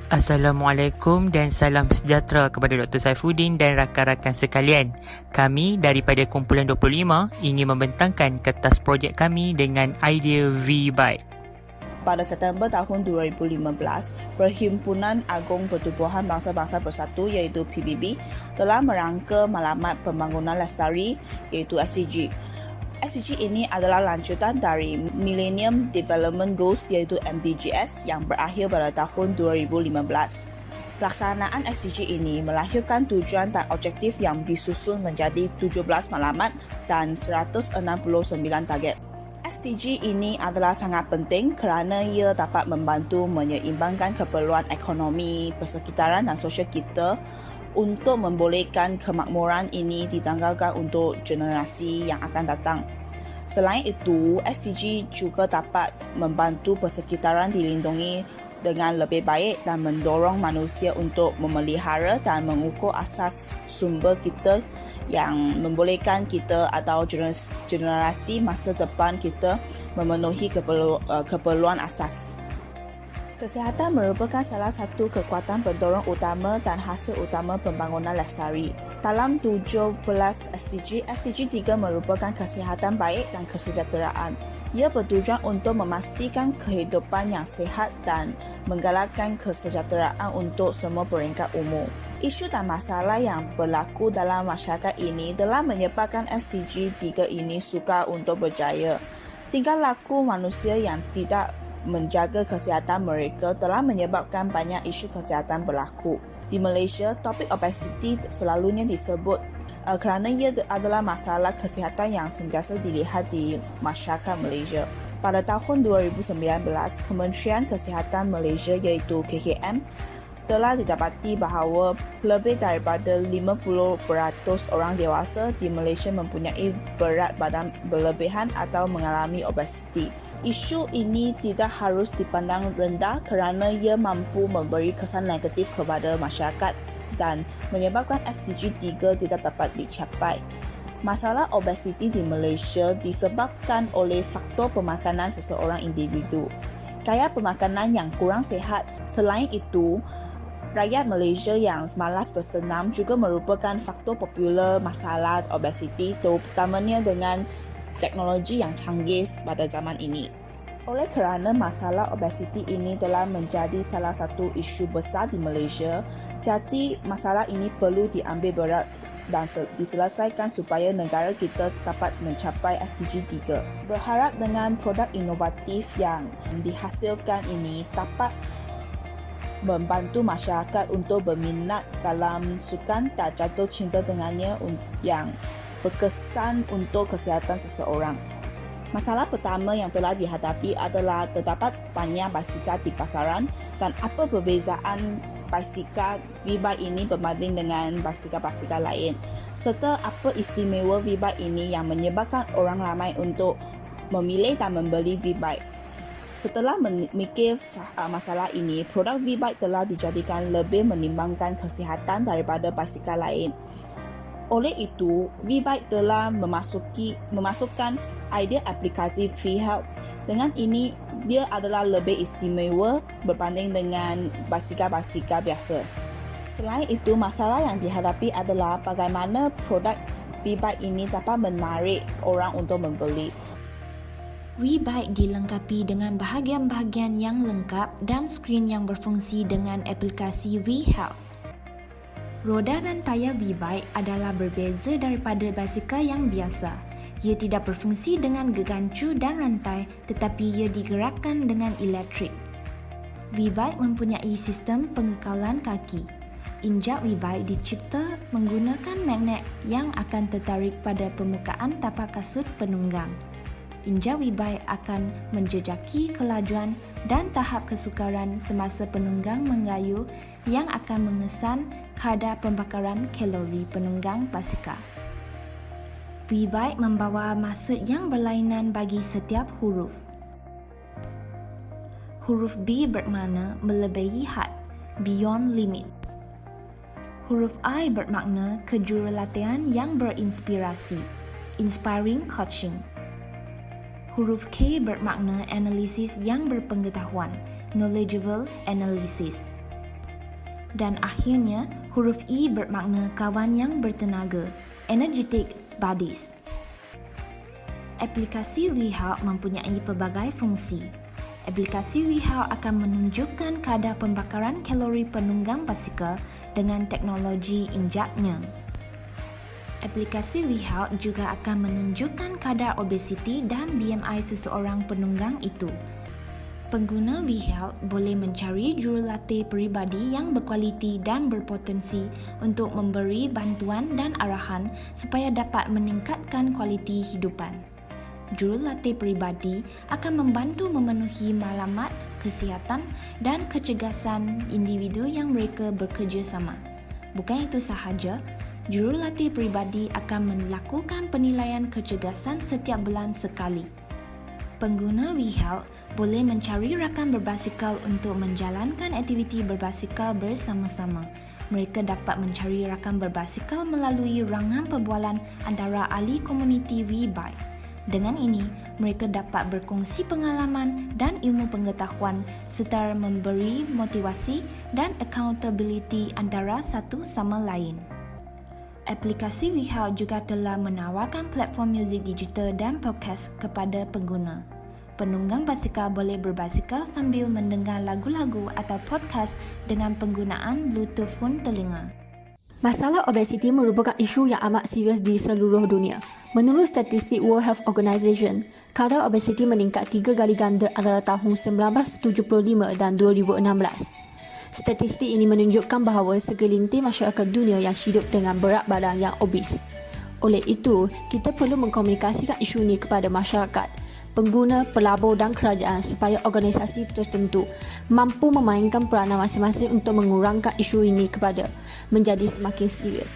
Assalamualaikum dan salam sejahtera kepada Dr. Saifuddin dan rakan-rakan sekalian. Kami daripada Kumpulan 25 ingin membentangkan kertas projek kami dengan idea V-Byte. Pada September tahun 2015, Perhimpunan Agung Pertubuhan Bangsa-Bangsa Bersatu iaitu PBB telah merangka Maklumat Pembangunan Lestari iaitu SDG. SDG ini adalah lanjutan dari Millennium Development Goals iaitu MDGs yang berakhir pada tahun 2015. Pelaksanaan SDG ini melahirkan tujuan dan objektif yang disusun menjadi 17 maklumat dan 169 target. SDG ini adalah sangat penting kerana ia dapat membantu menyeimbangkan keperluan ekonomi, persekitaran dan sosial kita untuk membolehkan kemakmuran ini ditanggalkan untuk generasi yang akan datang. Selain itu, SDG juga dapat membantu persekitaran dilindungi dengan lebih baik dan mendorong manusia untuk memelihara dan mengukur asas sumber kita yang membolehkan kita atau generasi masa depan kita memenuhi keperluan asas. Kesihatan merupakan salah satu kekuatan pendorong utama dan hasil utama pembangunan lestari. Dalam 17 SDG, SDG 3 merupakan kesihatan baik dan kesejahteraan. Ia bertujuan untuk memastikan kehidupan yang sihat dan menggalakkan kesejahteraan untuk semua peringkat umur. Isu dan masalah yang berlaku dalam masyarakat ini telah menyebabkan SDG 3 ini sukar untuk berjaya. Tingkah laku manusia yang tidak menjaga kesihatan mereka telah menyebabkan banyak isu kesihatan berlaku. Di Malaysia, topik obesiti selalunya disebut kerana ia adalah masalah kesihatan yang sentiasa dilihat di masyarakat Malaysia. Pada tahun 2019, Kementerian Kesihatan Malaysia iaitu KKM telah didapati bahawa lebih daripada 50% orang dewasa di Malaysia mempunyai berat badan berlebihan atau mengalami obesiti. Isu ini tidak harus dipandang rendah kerana ia mampu memberi kesan negatif kepada masyarakat dan menyebabkan SDG 3 tidak dapat dicapai. Masalah obesiti di Malaysia disebabkan oleh faktor pemakanan seseorang individu. Gaya pemakanan yang kurang sihat. Selain itu, rakyat Malaysia yang malas bersenam juga merupakan faktor popular masalah obesiti, terutamanya dengan teknologi yang canggih pada zaman ini. Oleh kerana masalah obesiti ini telah menjadi salah satu isu besar di Malaysia, jadi masalah ini perlu diambil berat dan diselesaikan supaya negara kita dapat mencapai SDG 3. Berharap dengan produk inovatif yang dihasilkan ini dapat membantu masyarakat untuk berminat dalam sukan dan jatuh cinta dengannya yang berkesan untuk kesihatan seseorang. Masalah pertama yang telah dihadapi adalah terdapat banyak basikal di pasaran dan apa perbezaan basikal V-Byte ini berbanding dengan basikal-basikal lain, serta apa istimewa V-Byte ini yang menyebabkan orang ramai untuk memilih dan membeli V-Byte. Setelah memikir masalah ini, produk V-Byte telah dijadikan lebih menimbangkan kesihatan daripada basikal lain. Oleh itu, V-Byte telah memasukkan idea aplikasi V-Health. Dengan ini, dia adalah lebih istimewa berbanding dengan basikal-basikal biasa. Selain itu, masalah yang dihadapi adalah bagaimana produk V-Byte ini dapat menarik orang untuk membeli. V-Byte dilengkapi dengan bahagian-bahagian yang lengkap dan skrin yang berfungsi dengan aplikasi V-Health. Roda dan tayar V-Byte adalah berbeza daripada basikal yang biasa. Ia tidak berfungsi dengan gegancu dan rantai tetapi ia digerakkan dengan elektrik. V-Byte mempunyai sistem pengekalan kaki. Injak V-Byte dicipta menggunakan magnet yang akan tertarik pada permukaan tapak kasut penunggang. Injak V-Byte akan menjejaki kelajuan dan tahap kesukaran semasa penunggang mengayuh yang akan mengesan kadar pembakaran kalori penunggang basikal. V-Byte membawa maksud yang berlainan bagi setiap huruf. Huruf B bermakna melebihi had, beyond limit. Huruf I bermakna kejurulatian yang berinspirasi, inspiring coaching. Huruf K bermakna analisis yang berpengetahuan, knowledgeable analysis. Dan akhirnya, huruf E bermakna kawan yang bertenaga, energetic buddies. Aplikasi WeHelp mempunyai pelbagai fungsi. Aplikasi WeHelp akan menunjukkan kadar pembakaran kalori penunggang basikal dengan teknologi injaknya. Aplikasi WeHelp juga akan menunjukkan kadar obesiti dan BMI seseorang penunggang itu. Pengguna WeHelp boleh mencari jurulatih peribadi yang berkualiti dan berpotensi untuk memberi bantuan dan arahan supaya dapat meningkatkan kualiti hidupan. Jurulatih peribadi akan membantu memenuhi maklumat kesihatan dan kecergasan individu yang mereka bekerjasama. Bukan itu sahaja, jurulatih peribadi akan melakukan penilaian kecergasan setiap bulan sekali. Pengguna WeHelp boleh mencari rakan berbasikal untuk menjalankan aktiviti berbasikal bersama-sama. Mereka dapat mencari rakan berbasikal melalui rangan perbualan antara ahli komuniti WeBike. Dengan ini, mereka dapat berkongsi pengalaman dan ilmu pengetahuan serta memberi motivasi dan accountability antara satu sama lain. Aplikasi WeHelp juga telah menawarkan platform muzik digital dan podcast kepada pengguna. Penunggang basikal boleh berbasikal sambil mendengar lagu-lagu atau podcast dengan penggunaan Bluetooth phone telinga. Masalah obesiti merupakan isu yang amat serius di seluruh dunia. Menurut statistik World Health Organization, kadar obesiti meningkat 3 kali ganda antara tahun 1975 dan 2016. Statistik ini menunjukkan bahawa segelintir masyarakat dunia yang hidup dengan berat badan yang obes. Oleh itu, kita perlu mengkomunikasikan isu ini kepada masyarakat, pengguna, pelabur dan kerajaan supaya organisasi tertentu mampu memainkan peranan masing-masing untuk mengurangkan isu ini kepada menjadi semakin serius.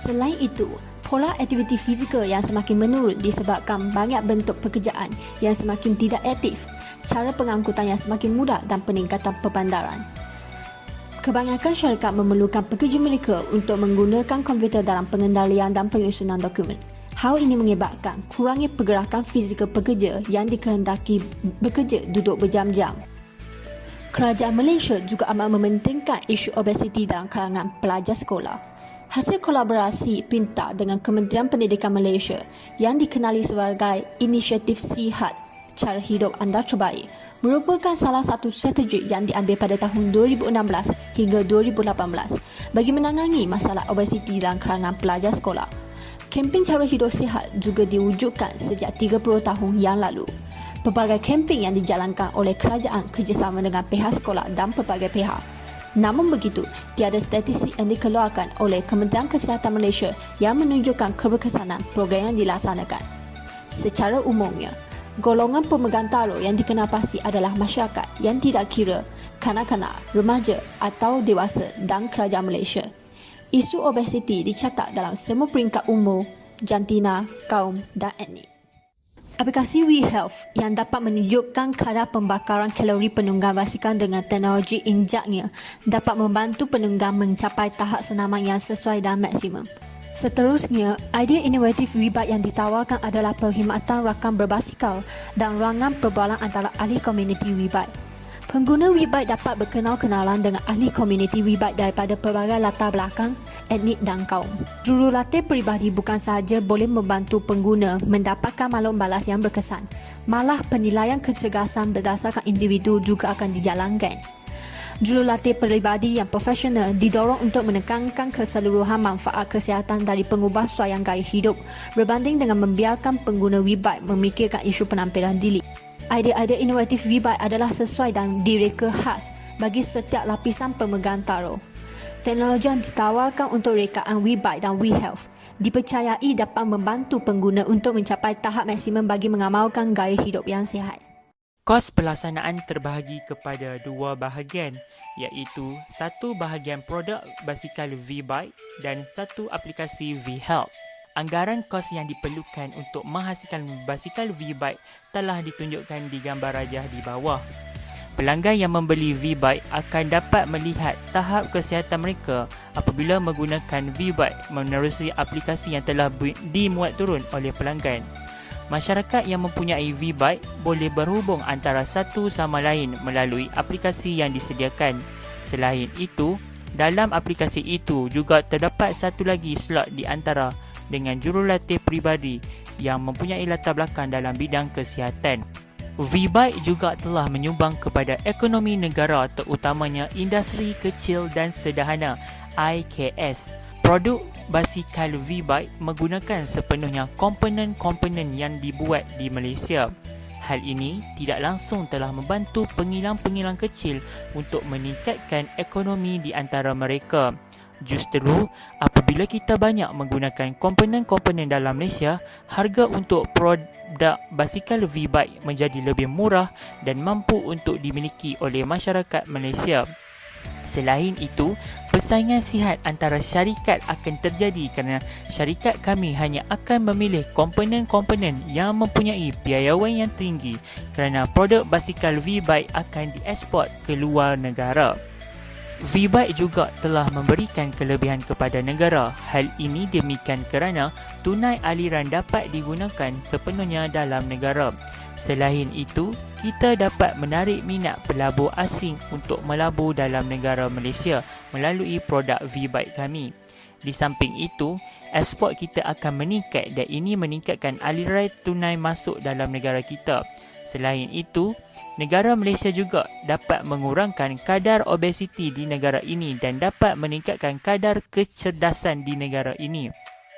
Selain itu, pola aktiviti fizikal yang semakin menurun disebabkan banyak bentuk pekerjaan yang semakin tidak aktif, cara pengangkutan yang semakin mudah dan peningkatan perbandaran. Kebanyakan syarikat memerlukan pekerja mereka untuk menggunakan komputer dalam pengendalian dan penyusunan dokumen. Hal ini menyebabkan kurangnya pergerakan fizikal pekerja yang dikehendaki bekerja duduk berjam-jam. Kerajaan Malaysia juga amat mementingkan isu obesiti dalam kalangan pelajar sekolah. Hasil kolaborasi pintar dengan Kementerian Pendidikan Malaysia yang dikenali sebagai Inisiatif Sihat Cara Hidup Anda Terbaik merupakan salah satu strategi yang diambil pada tahun 2016 hingga 2018 bagi menangani masalah obesiti dalam kalangan pelajar sekolah. Kempen cara hidup sihat juga diwujudkan sejak 30 tahun yang lalu. Pelbagai kempen yang dijalankan oleh kerajaan kerjasama dengan pihak sekolah dan pelbagai pihak. Namun begitu, tiada statistik yang dikeluarkan oleh Kementerian Kesihatan Malaysia yang menunjukkan keberkesanan program yang dilaksanakan. Secara umumnya, golongan pemegang taruh yang dikenal pasti adalah masyarakat yang tidak kira kanak-kanak, remaja atau dewasa dan kerajaan Malaysia. Isu obesiti dicatat dalam semua peringkat umur, jantina, kaum dan etnik. Aplikasi WeHelp yang dapat menunjukkan kadar pembakaran kalori penunggang basikal dengan teknologi injaknya dapat membantu penunggang mencapai tahap senaman yang sesuai dan maksimum. Seterusnya, idea inovatif WeBike yang ditawarkan adalah perkhidmatan rakan berbasikal dan ruangan perbualan antara ahli komuniti WeBike. Pengguna WeBike dapat berkenal-kenalan dengan ahli komuniti WeBike daripada pelbagai latar belakang, etnik dan kaum. Jurulatih peribadi bukan sahaja boleh membantu pengguna mendapatkan maklum balas yang berkesan, malah penilaian kecergasan berdasarkan individu juga akan dijalankan. Jurulatih peribadi yang profesional didorong untuk menekankan keseluruhan manfaat kesihatan dari pengubah suaian gaya hidup berbanding dengan membiarkan pengguna WeBike memikirkan isu penampilan diri. Idea-idea inovatif WeBike adalah sesuai dan direka khas bagi setiap lapisan pemegang taruh. Teknologi yang ditawarkan untuk rekaan WeBike dan WeHelp dipercayai dapat membantu pengguna untuk mencapai tahap maksimum bagi mengamalkan gaya hidup yang sihat. Kos pelaksanaan terbahagi kepada dua bahagian, iaitu satu bahagian produk basikal WeBike dan satu aplikasi WeHelp. Anggaran kos yang diperlukan untuk menghasilkan basikal WeBike telah ditunjukkan di gambar rajah di bawah. Pelanggan yang membeli WeBike akan dapat melihat tahap kesihatan mereka apabila menggunakan WeBike menerusi aplikasi yang telah dimuat turun oleh pelanggan. Masyarakat yang mempunyai WeBike boleh berhubung antara satu sama lain melalui aplikasi yang disediakan. Selain itu, Dalam aplikasi itu juga terdapat satu lagi slot di antara dengan jurulatih peribadi yang mempunyai latar belakang dalam bidang kesihatan. VBike juga telah menyumbang kepada ekonomi negara terutamanya industri kecil dan sederhana IKS. Produk basikal VBike menggunakan sepenuhnya komponen-komponen yang dibuat di Malaysia. Hal ini tidak langsung telah membantu pengilang-pengilang kecil untuk meningkatkan ekonomi di antara mereka. Justru, apabila kita banyak menggunakan komponen-komponen dalam Malaysia, harga untuk produk basikal VBike menjadi lebih murah dan mampu untuk dimiliki oleh masyarakat Malaysia. Selain itu, persaingan sihat antara syarikat akan terjadi kerana syarikat kami hanya akan memilih komponen-komponen yang mempunyai piawaian yang tinggi kerana produk basikal VBike akan dieksport ke luar negara. VBike juga telah memberikan kelebihan kepada negara. Hal ini demikian kerana tunai aliran dapat digunakan sepenuhnya dalam negara. Selain itu, kita dapat menarik minat pelabur asing untuk melabur dalam negara Malaysia melalui produk VBike kami. Di samping itu, ekspor kita akan meningkat dan ini meningkatkan aliran tunai masuk dalam negara kita. Selain itu, negara Malaysia juga dapat mengurangkan kadar obesiti di negara ini dan dapat meningkatkan kadar kecerdasan di negara ini.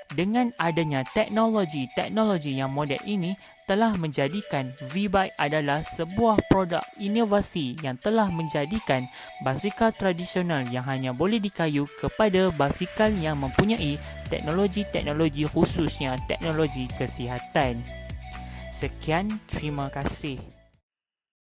Dengan adanya teknologi yang moden ini telah menjadikan VBike adalah sebuah produk inovasi yang telah menjadikan basikal tradisional yang hanya boleh dikayu kepada basikal yang mempunyai teknologi-teknologi khususnya teknologi kesihatan. Sekian, terima kasih.